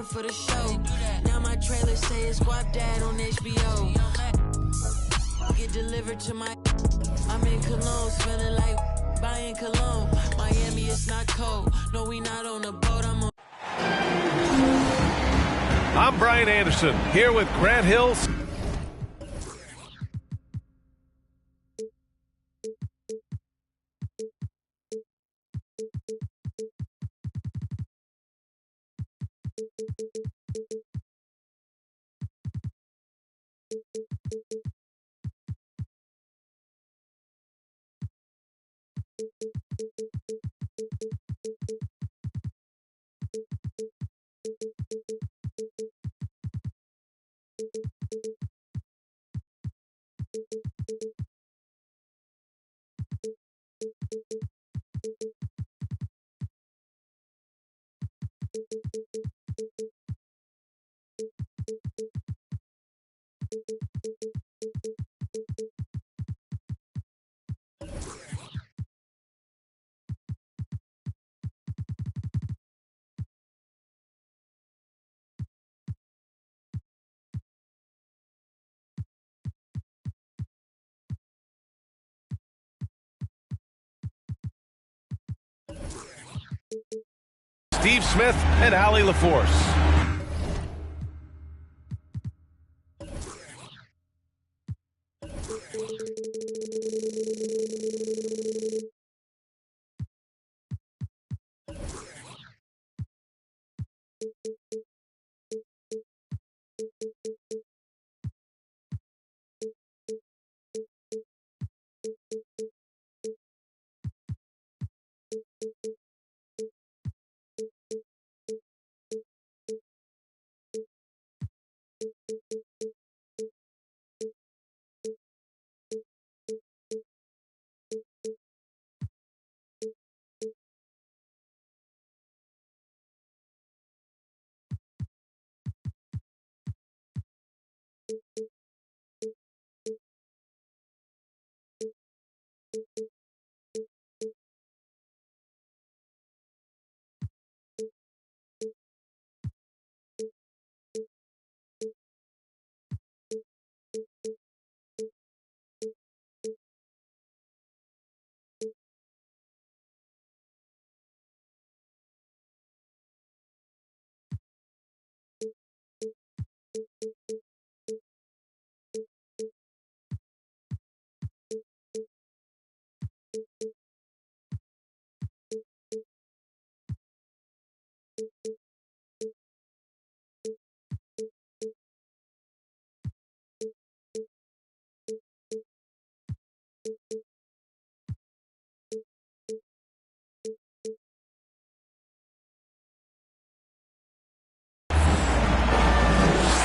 there for the show. Now my trailer say it's Guap Dad on HBO. Get delivered to my. I'm in Cologne, smelling like buying cologne. Miami, it's not cold. No, we not on a boat. I'm Brian Anderson, here with Grant Hill. Steve Smith and Allie LaForce.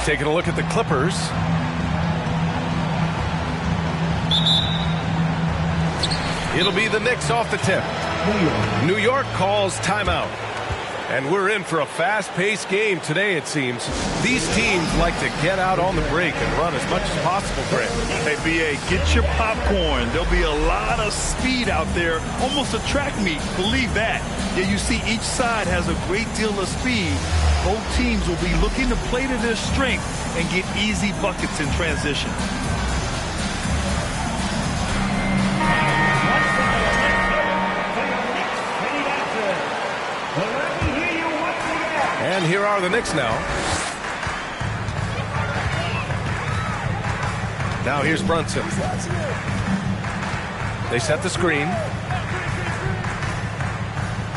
Taking a look at the Clippers. It'll be the Knicks off the tip. New York calls timeout. And we're in for a fast-paced game today, it seems. These teams like to get out on the break and run as much as possible, Grant. Hey, B.A., get your popcorn. There'll be a lot of speed out there, almost a track meet. Believe that. Yeah, you see each side has a great deal of speed. Both teams will be looking to play to their strength and get easy buckets in transition. And here are the Knicks now. Now here's Brunson. They set the screen.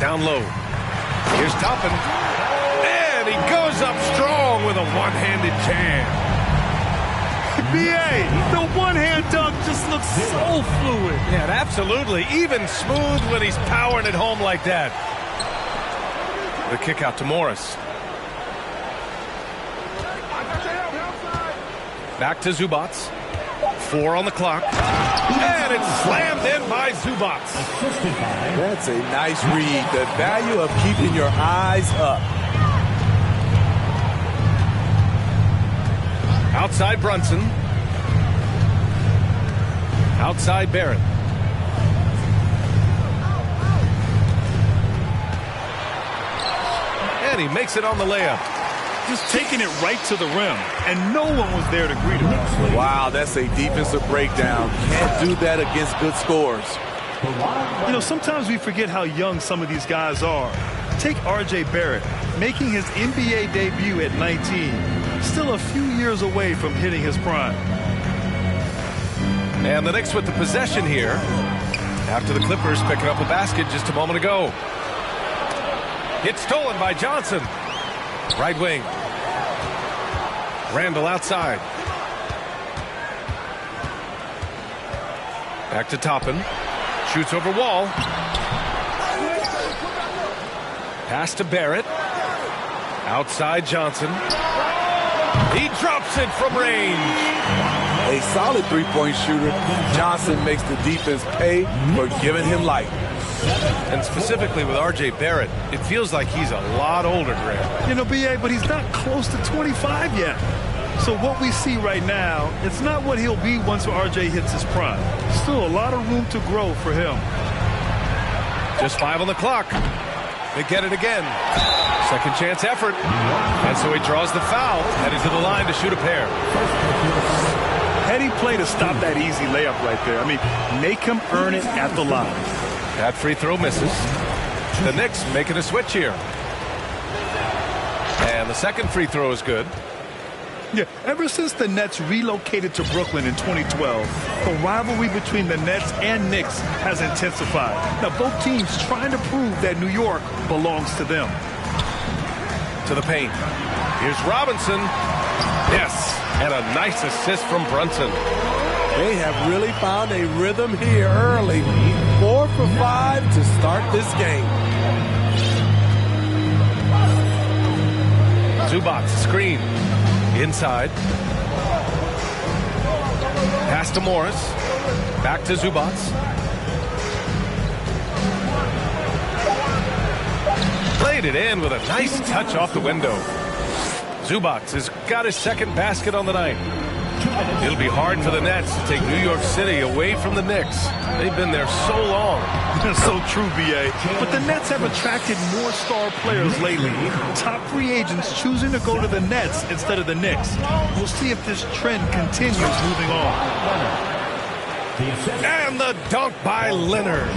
Down low. Here's Toppin. And he goes up strong with a one-handed jam. B.A., the one-hand dunk just looks so fluid. Yeah, absolutely. Even smooth when he's powering it home like that. The kick out to Morris. Back to Zubac. 4 on the clock. And it's slammed in by Zubac. That's a nice read. The value of keeping your eyes up. Outside Brunson. Outside Barrett. And he makes it on the layup. just taking it right to the rim, and no one was there to greet him. Wow, that's a defensive breakdown. Can't do that against good scores. You know, sometimes we forget how young some of these guys are. Take R.J. Barrett, making his NBA debut at 19. Still a few years away from hitting his prime. And the Knicks with the possession here after the Clippers picking up a basket just a moment ago. It's stolen by Johnson. Right wing. Randall outside. Back to Toppin. Shoots over Wall. Pass to Barrett. Outside Johnson. He drops it from range. A solid three-point shooter. Johnson makes the defense pay for giving him light. And specifically with R.J. Barrett, it feels like he's a lot older, Graham. You know, B.A., but he's not close to 25 yet. So what we see right now, it's not what he'll be once R.J. hits his prime. Still a lot of room to grow for him. Just 5 on the clock. They get it again. Second chance effort. And so he draws the foul, heading to the line to shoot a pair. Heady play to stop that easy layup right there. I mean, make him earn it at the line. That free throw misses. The Knicks making a switch here. And the second free throw is good. Yeah, ever since the Nets relocated to Brooklyn in 2012, the rivalry between the Nets and Knicks has intensified. Now, both teams trying to prove that New York belongs to them. To the paint. Here's Robinson. Yes, and a nice assist from Brunson. They have really found a rhythm here early. 4 for 5 to start this game. Zubac screen. Inside. Pass to Morris. Back to Zubac. Played it in with a nice touch off the window. Zubac has got his second basket on the night. It'll be hard for the Nets to take New York City away from the Knicks. They've been there so long. So true, B.A. But the Nets have attracted more star players lately. Top free agents choosing to go to the Nets instead of the Knicks. We'll see if this trend continues moving on. And the dunk by Leonard.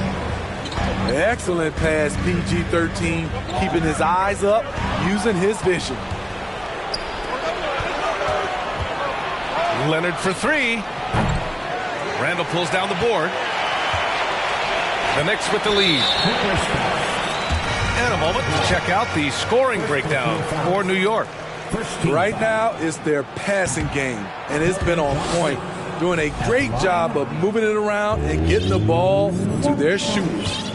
Excellent pass, PG-13, keeping his eyes up, using his vision. Leonard for 3. Randall pulls down the board. The Knicks with the lead. And a moment to check out the scoring breakdown for New York. Right now, it's their passing game, and it's been on point. Doing a great job of moving it around and getting the ball to their shooters.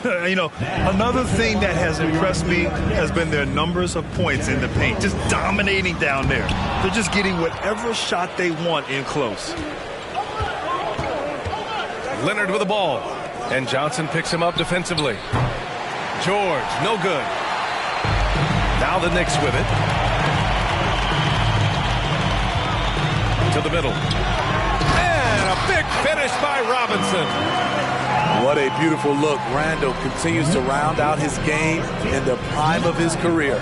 You know, another thing that has impressed me has been their numbers of points in the paint. Just dominating down there. They're just getting whatever shot they want in close. Leonard with the ball. And Johnson picks him up defensively. George, no good. Now the Knicks with it. To the middle. And a big finish by Robinson. What a beautiful look. Randall continues to round out his game in the prime of his career.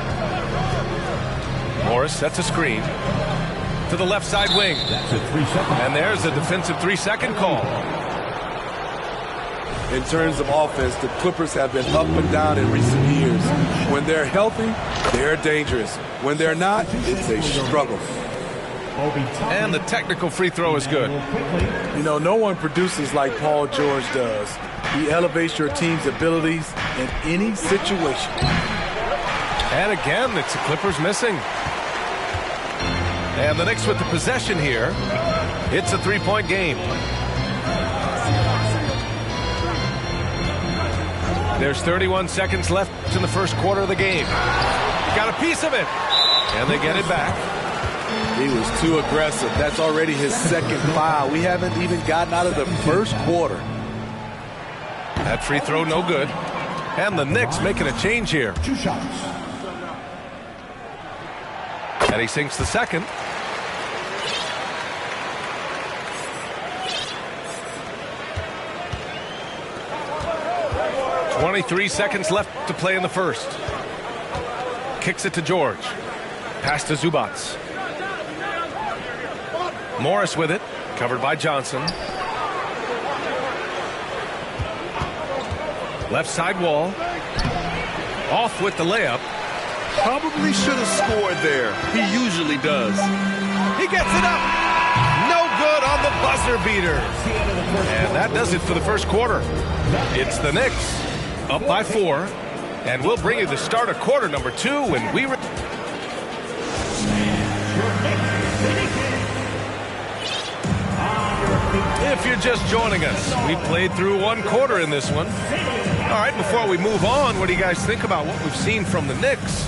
Morris sets a screen to the left side wing. And there's a defensive 3-second call. In terms of offense, the Clippers have been up and down in recent years. When they're healthy, they're dangerous. When they're not, it's a struggle. And the technical free throw is good. You know, no one produces like Paul George does. He elevates your team's abilities in any situation. And again, it's the Clippers missing. And the Knicks with the possession here. It's a 3-point game. There's 31 seconds left in the first quarter of the game. Got a piece of it. And they get it back. He was too aggressive. That's already his second foul. We haven't even gotten out of the first quarter. That free throw no good. And the Knicks making a change here. 2 shots. And he sinks the second. .23 seconds left to play in the first. Kicks it to George. Pass to Zubac. Morris with it. Covered by Johnson. Left side wall. Off with the layup. Probably should have scored there. He usually does. He gets it up. No good on the buzzer beater. And that does it for the first quarter. It's the Knicks up by 4. And we'll bring you the start of quarter number 2 when we... If you're just joining us, we played through 1 quarter in this one. All right, before we move on, what do you guys think about what we've seen from the Knicks?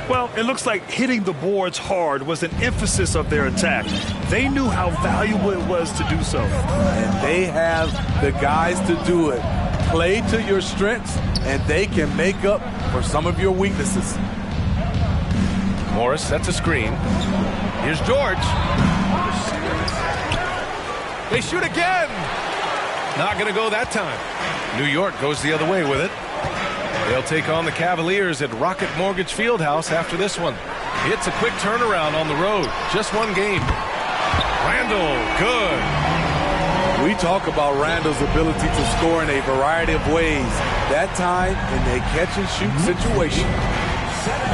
Well, it looks like hitting the boards hard was an emphasis of their attack. They knew how valuable it was to do so. And they have the guys to do it. Play to your strengths, and they can make up for some of your weaknesses. Morris sets a screen. Here's George. They shoot again. Not going to go that time. New York goes the other way with it. They'll take on the Cavaliers at Rocket Mortgage Fieldhouse after this one. It's a quick turnaround on the road. Just 1 game. Randall, good. We talk about Randall's ability to score in a variety of ways. That time in a catch-and-shoot situation.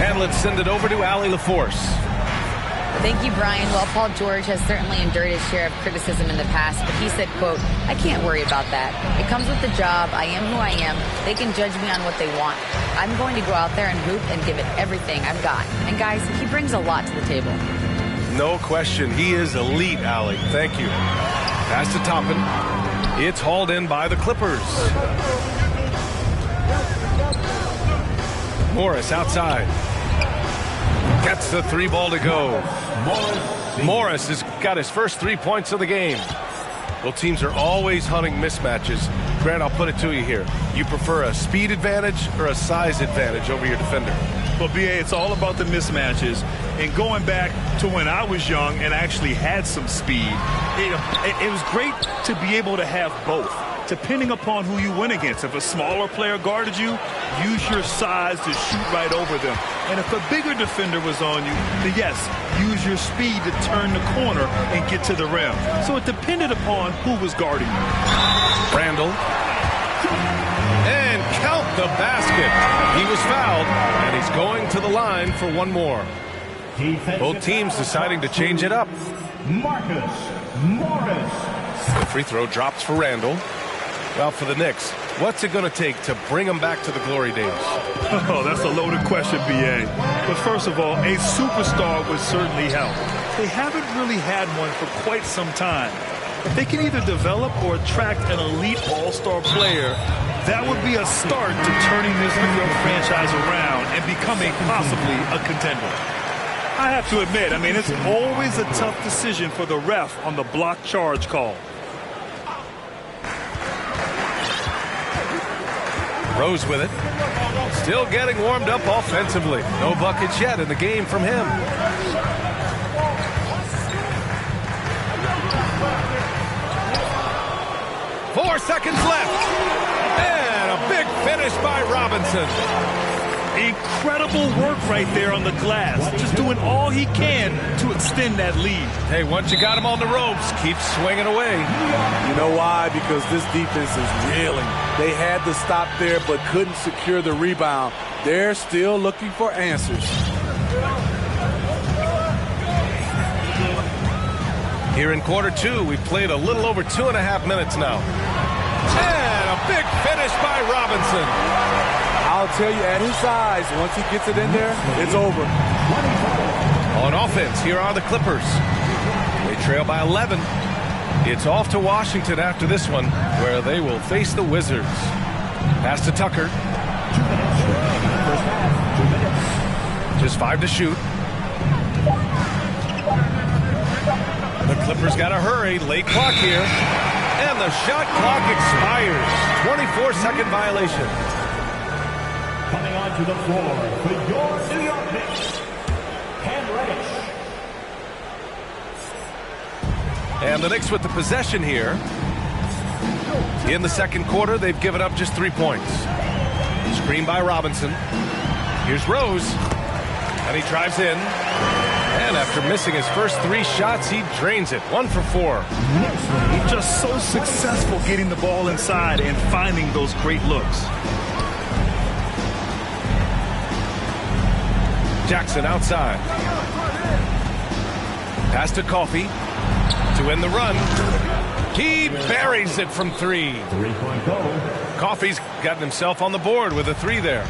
And let's send it over to Allie LaForce. Thank you, Brian. Well, Paul George has certainly endured his share of criticism in the past, but he said, quote, "I can't worry about that. It comes with the job. I am who I am. They can judge me on what they want. I'm going to go out there and hoop and give it everything I've got." And guys, he brings a lot to the table. No question. He is elite, Allie. Thank you. Pass to Toppin. It's hauled in by the Clippers. Morris outside. Gets the 3 ball to go. Morris has got his first 3 points of the game. Well, teams are always hunting mismatches. Grant, I'll put it to you here. You prefer a speed advantage or a size advantage over your defender? Well, B.A., it's all about the mismatches. And going back to when I was young and actually had some speed, it was great to be able to have both, depending upon who you went against. If a smaller player guarded you, use your size to shoot right over them. And if a bigger defender was on you, then yes, use your speed to turn the corner and get to the rim. So it depended upon who was guarding you. Randall. And count the basket. He was fouled, and he's going to the line for 1 more. Both teams deciding to change it up. Marcus Morris. The free throw drops for Randall. Well, for the Knicks, what's it going to take to bring them back to the glory days? Oh, that's a loaded question, B.A. But first of all, a superstar would certainly help. They haven't really had one for quite some time. If they can either develop or attract an elite all-star player, that would be a start to turning this New York franchise around and becoming possibly a contender. I have to admit, I mean, it's always a tough decision for the ref on the block charge call. Rose with it. Still getting warmed up offensively. No buckets yet in the game from him. Four seconds left. And a big finish by Robinson. Incredible work right there on the glass. Just doing all he can to extend that lead. Hey, once you got him on the ropes, keep swinging away. You know why? Because this defense is reeling. They had to stop there but couldn't secure the rebound. They're still looking for answers. Here in quarter 2, we've played a little over 2.5 minutes now. And a big finish by Robinson. I'll tell you, at his size, once he gets it in there, it's over. On offense, here are the Clippers. They trail by 11. It's off to Washington after this one, where they will face the Wizards. Pass to Tucker. Just 5 to shoot. The Clippers got to hurry. Late clock here. And the shot clock expires. 24-second violation. Coming onto the floor for your New York Knicks, Cam Reddish. And the Knicks with the possession here. In the second quarter, they've given up just 3 points. Screen by Robinson. Here's Rose. And he drives in. And after missing his first 3 shots, he drains it. 1 for 4. He's just so successful getting the ball inside and finding those great looks. Jackson outside. Pass to Coffey to end the run. He buries it from 3. 3-point goal. Coffey's gotten himself on the board with a 3 there.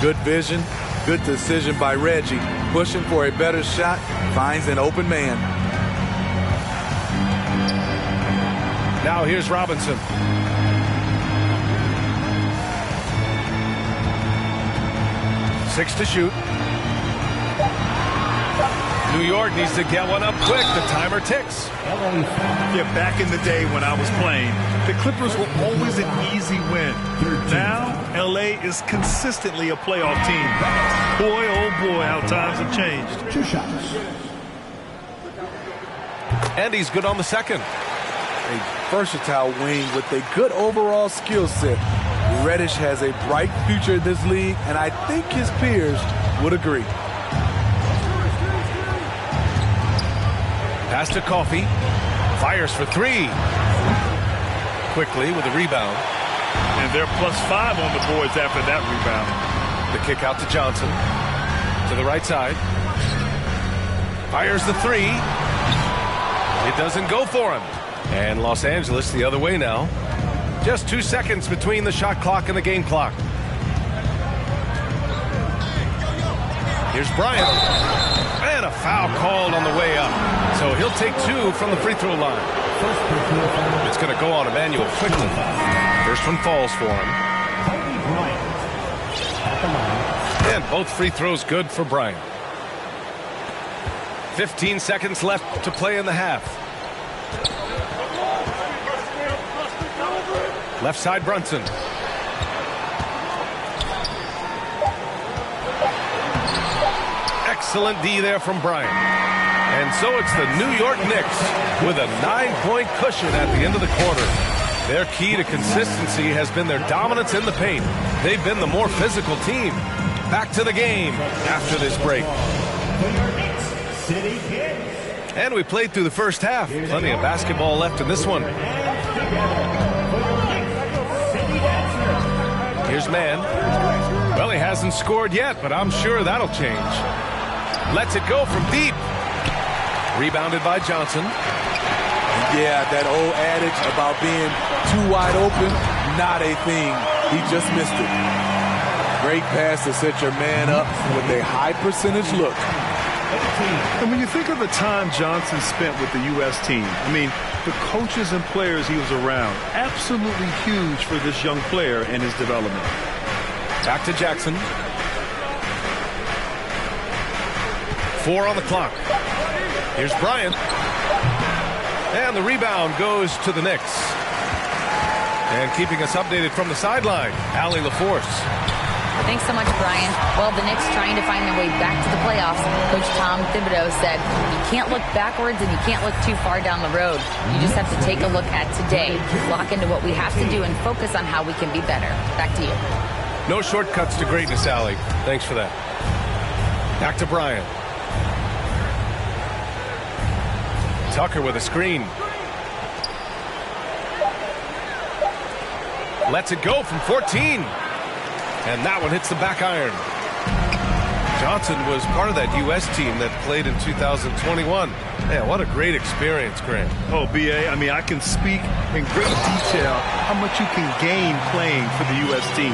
Good vision, good decision by Reggie. Pushing for a better shot, finds an open man. Now here's Robinson. Six to shoot. New York needs to get one up quick. The timer ticks. Yeah, back in the day when I was playing, the Clippers were always an easy win. Now, LA is consistently a playoff team. Boy, oh boy, how times have changed. 2 shots. And he's good on the second. A versatile wing with a good overall skill set. Reddish has a bright future in this league, and I think his peers would agree. Pass to Coffey. Fires for 3. Quickly with a rebound. And they're +5 on the boards after that rebound. The kick out to Johnson. To the right side. Fires the 3. It doesn't go for him. And Los Angeles the other way now. Just 2 seconds between the shot clock and the game clock. Here's Bryant. And a foul called on the way up. So he'll take 2 from the free throw line. It's going to go on Emmanuel quickly. First one falls for him. And both free throws good for Bryant. 15 seconds left to play in the half. Left side Brunson. Excellent D there from Bryant. And so it's the New York Knicks with a 9-point cushion at the end of the quarter. Their key to consistency has been their dominance in the paint. They've been the more physical team. Back to the game after this break. And we played through the first half. Plenty of basketball left in this one. Here's Mann. Well, he hasn't scored yet, but I'm sure that'll change. Lets it go from deep. Rebounded by Johnson. Yeah, that old adage about being too wide open, not a thing. He just missed it. Great pass to set your man up with a high percentage look. And when you think of the time Johnson spent with the U.S. team, I mean, the coaches and players he was around, absolutely huge for this young player and his development. Back to Jackson. 4 on the clock. Here's Bryant. And the rebound goes to the Knicks. And keeping us updated from the sideline, Allie LaForce. Thanks so much, Brian. Well, the Knicks trying to find their way back to the playoffs. Coach Tom Thibodeau said, you can't look backwards and you can't look too far down the road. You just have to take a look at today, lock into what we have to do, and focus on how we can be better. Back to you. No shortcuts to greatness, Allie. Thanks for that. Back to Bryant. Tucker with a screen. Lets it go from 14. And that one hits the back iron. Johnson was part of that U.S. team that played in 2021. Man, what a great experience, Grant. Oh, B.A., I mean, I can speak in great detail how much you can gain playing for the U.S. team.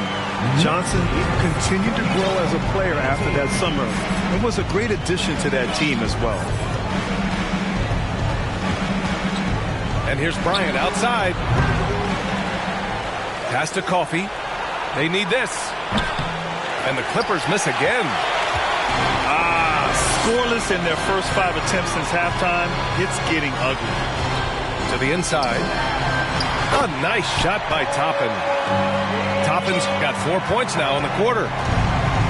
Johnson continued to grow as a player after that summer. It was a great addition to that team as well. And here's Bryant outside. Pass to Coffey. They need this. And the Clippers miss again. Scoreless in their first 5 attempts since halftime. It's getting ugly. To the inside. A nice shot by Toppin. Toppin's got 4 points now in the quarter.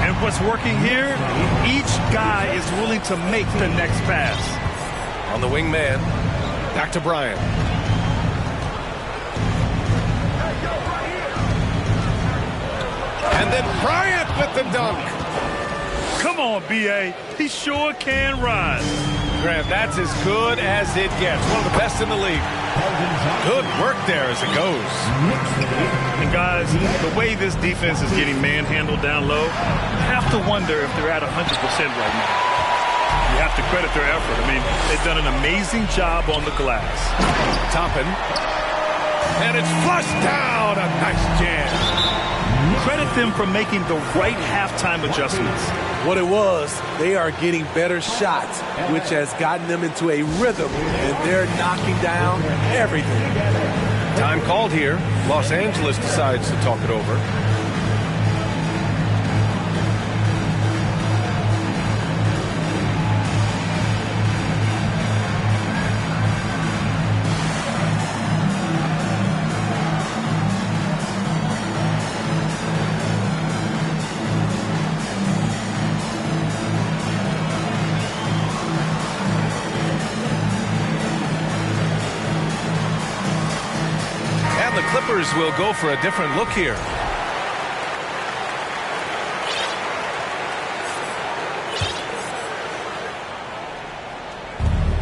And what's working here, each guy is willing to make the next pass. On the wing man. Back to Bryant. And then Bryant with the dunk. Come on, B.A. He sure can rise. Graham, that's as good as it gets. One of the best in the league. Good work there as it goes. And guys, the way this defense is getting manhandled down low, you have to wonder if they're at 100% right now. You have to credit their effort. I mean, they've done an amazing job on the glass. Toppin. And it's flushed down. A nice jam. Credit them for making the right halftime adjustments. What it was, they are getting better shots, which has gotten them into a rhythm, and they're knocking down everything. Time called here. Los Angeles decides to talk it over. Clippers will go for a different look here.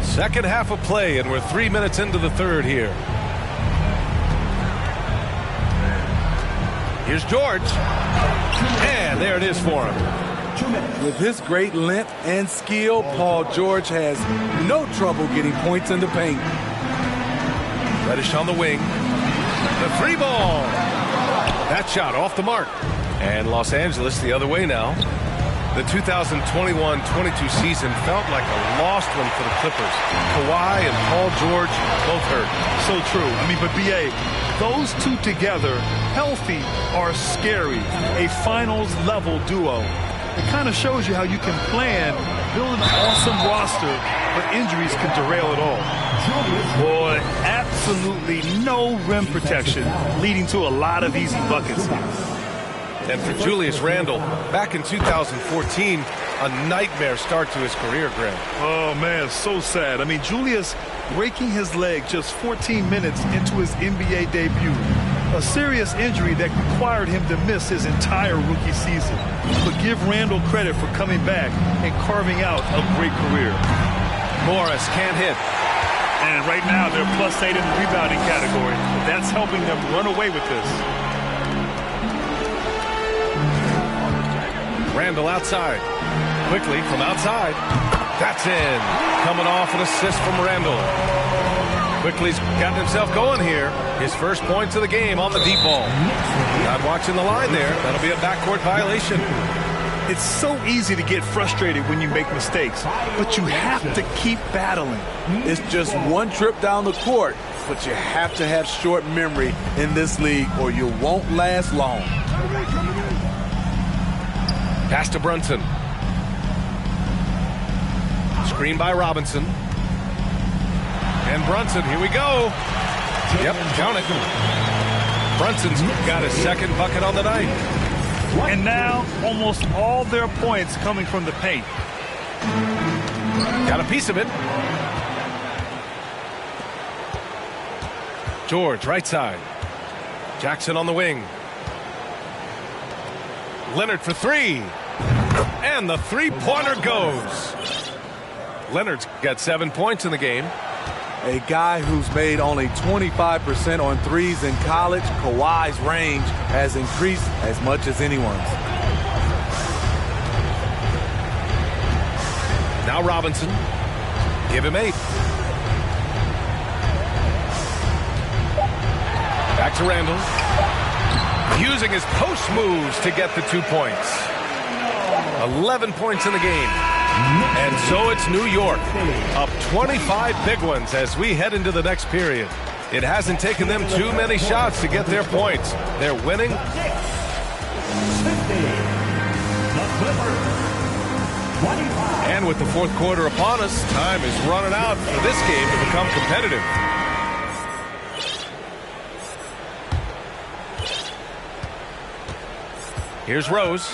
Second half of play, and we're 3 minutes into the third here. Here's George. And there it is for him. With his great length and skill, Paul George has no trouble getting points in the paint. Reddish on the wing. The three ball. That shot off the mark. And Los Angeles the other way now. The 2021-22 season felt like a lost one for the Clippers. Kawhi and Paul George both hurt. So true. I mean, but B.A., those two together, healthy, are scary. A finals-level duo. It kind of shows you how you can plan, build an awesome roster, but injuries can derail it all. Boy, absolutely no rim protection, leading to a lot of easy buckets. And for Julius Randle, back in 2014, a nightmare start to his career, Graham. Oh, man, so sad. I mean, Julius breaking his leg just 14 minutes into his NBA debut. A serious injury that required him to miss his entire rookie season. But give Randle credit for coming back and carving out a great career. Morris can't hit. And right now, they're +8 in the rebounding category. That's helping them run away with this. Randle outside. Quickly from outside. That's in. Coming off an assist from Randle. Quickly's got himself going here. His first points of the game on the deep ball. Not watching the line there. That'll be a backcourt violation. It's so easy to get frustrated when you make mistakes, but you have to keep battling. It's just one trip down the court, but you have to have short memory in this league or you won't last long. Pass to Brunson. Screen by Robinson. And Brunson, here we go. Yep, count it. Brunson's got his second bucket on the night. And now, almost all their points coming from the paint. Got a piece of it. George, right side. Jackson on the wing. Leonard for three. And the three-pointer goes. Leonard's got 7 points in the game. A guy who's made only 25% on threes in college, Kawhi's range has increased as much as anyone's. Now Robinson. Give him 8. Back to Randle. Using his post moves to get the 2 points. 11 points in the game. And so it's New York, up 25 big ones as we head into the next period. It hasn't taken them too many shots to get their points. They're winning. And with the fourth quarter upon us, time is running out for this game to become competitive. Here's Rose.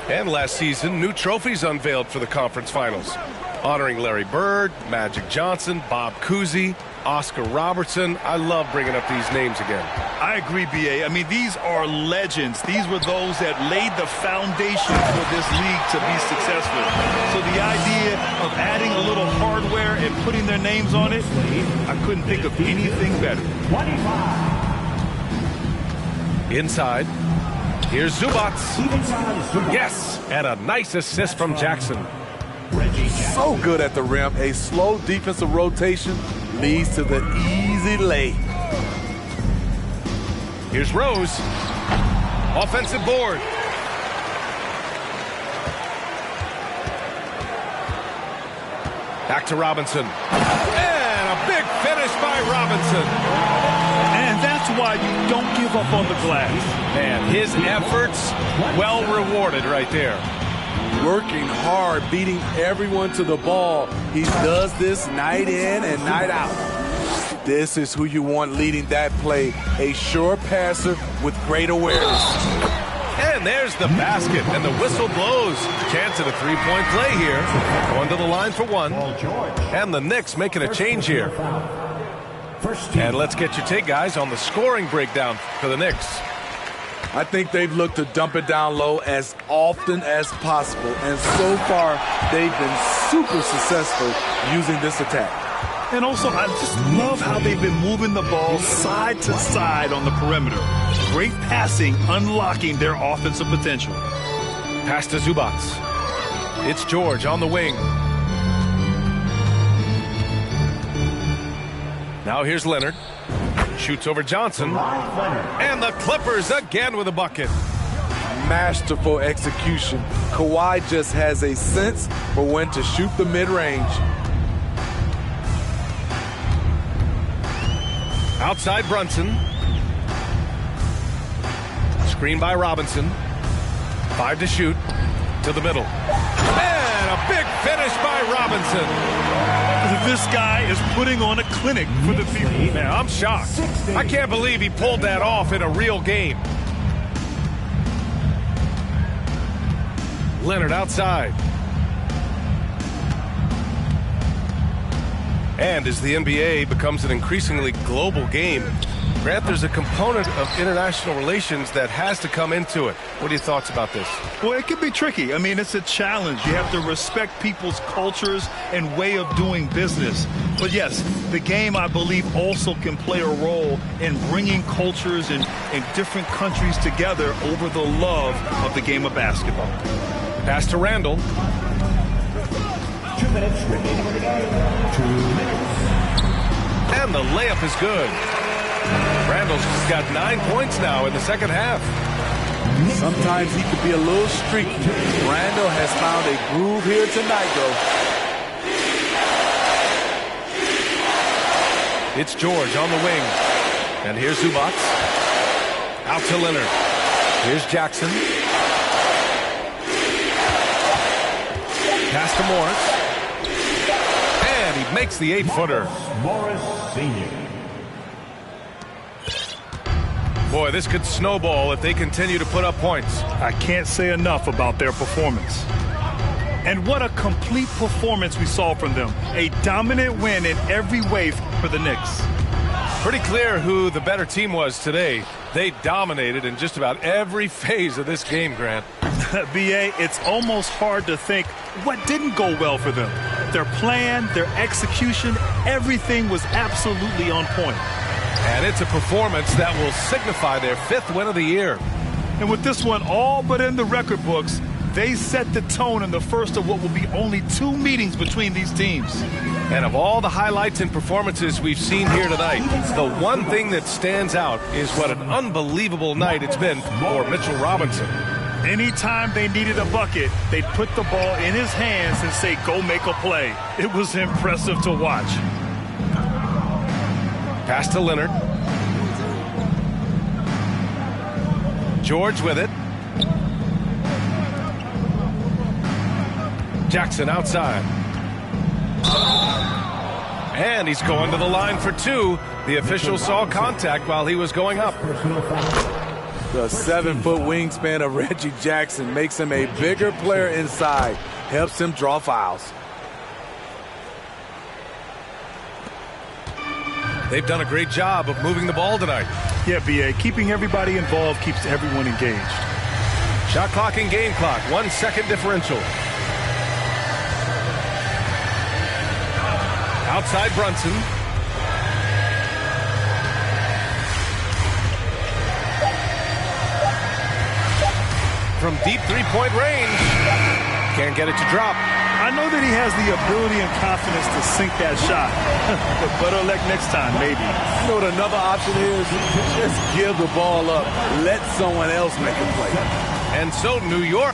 And last season, new trophies unveiled for the conference finals, honoring Larry Bird, Magic Johnson, Bob Cousy, Oscar Robertson. I love bringing up these names again. I agree, B.A. I mean, these are legends. These were those that laid the foundation for this league to be successful. So the idea of adding a little hardware and putting their names on it, I couldn't think of anything better. 25. Inside. Here's Zubac. Yes, and a nice assist from Jackson. So good at the rim. A slow defensive rotation leads to the easy lay. Here's Rose. Offensive board. Back to Robinson. And a big finish by Robinson. And that's why you don't give up on the glass. Man, his efforts well rewarded right there. Working hard, beating everyone to the ball. He does this night in and night out. This is who you want leading that play. A sure passer with great awareness. And there's the basket, and the whistle blows. Chance at a three-point play here. Going to the line for one. And the Knicks making a change here. And let's get your take, guys, on the scoring breakdown for the Knicks. I think they've looked to dump it down low as often as possible. And so far, they've been super successful using this attack. And also, I just love how they've been moving the ball side to side on the perimeter. Great passing, unlocking their offensive potential. Pass to Zubac. It's George on the wing. Now here's Leonard. Shoots over Johnson. And the Clippers again with a bucket. Masterful execution. Kawhi just has a sense for when to shoot the mid-range. Outside Brunson. Screen by Robinson. 5 to shoot. To the middle. And a big finish by Robinson. This guy is putting on a clinic for the people. Man, I'm shocked. I can't believe he pulled that off in a real game. Leonard outside. And as the NBA becomes an increasingly global game, Grant, there's a component of international relations that has to come into it. What are your thoughts about this? Well, it can be tricky. I mean, it's a challenge. You have to respect people's cultures and way of doing business. But yes, the game, I believe, also can play a role in bringing cultures in different countries together over the love of the game of basketball. Pass to Randall. 2 minutes remaining in the game. 2 minutes. And the layup is good. Randall's got 9 points now in the second half. Sometimes he could be a little streaky. Randall has found a groove here tonight, though. It's George on the wing. And here's Zubac. Out to Leonard. Here's Jackson. Pass to Morris. And he makes the 8-footer. Morris Sr. Boy, this could snowball if they continue to put up points. I can't say enough about their performance. And what a complete performance we saw from them. A dominant win in every way for the Knicks. Pretty clear who the better team was today. They dominated in just about every phase of this game, Grant. B.A., it's almost hard to think what didn't go well for them. Their plan, their execution, everything was absolutely on point. And it's a performance that will signify their 5th win of the year. And with this one all but in the record books, they set the tone in the first of what will be only 2 meetings between these teams. And of all the highlights and performances we've seen here tonight, the one thing that stands out is what an unbelievable night it's been for Mitchell Robinson. Anytime they needed a bucket, they'd put the ball in his hands and say, go make a play. It was impressive to watch. Pass to Leonard. George with it. Jackson outside. And he's going to the line for 2. The official saw contact while he was going up. The 7-foot wingspan of Reggie Jackson makes him a bigger player inside, helps him draw fouls. They've done a great job of moving the ball tonight. Yeah, B.A., keeping everybody involved keeps everyone engaged. Shot clock and game clock, 1 second differential. Outside Brunson. From deep three-point range. Can't get it to drop. I know that he has the ability and confidence to sink that shot. But better luck next time, maybe. You know what another option is? Just give the ball up. Let someone else make a play. And so New York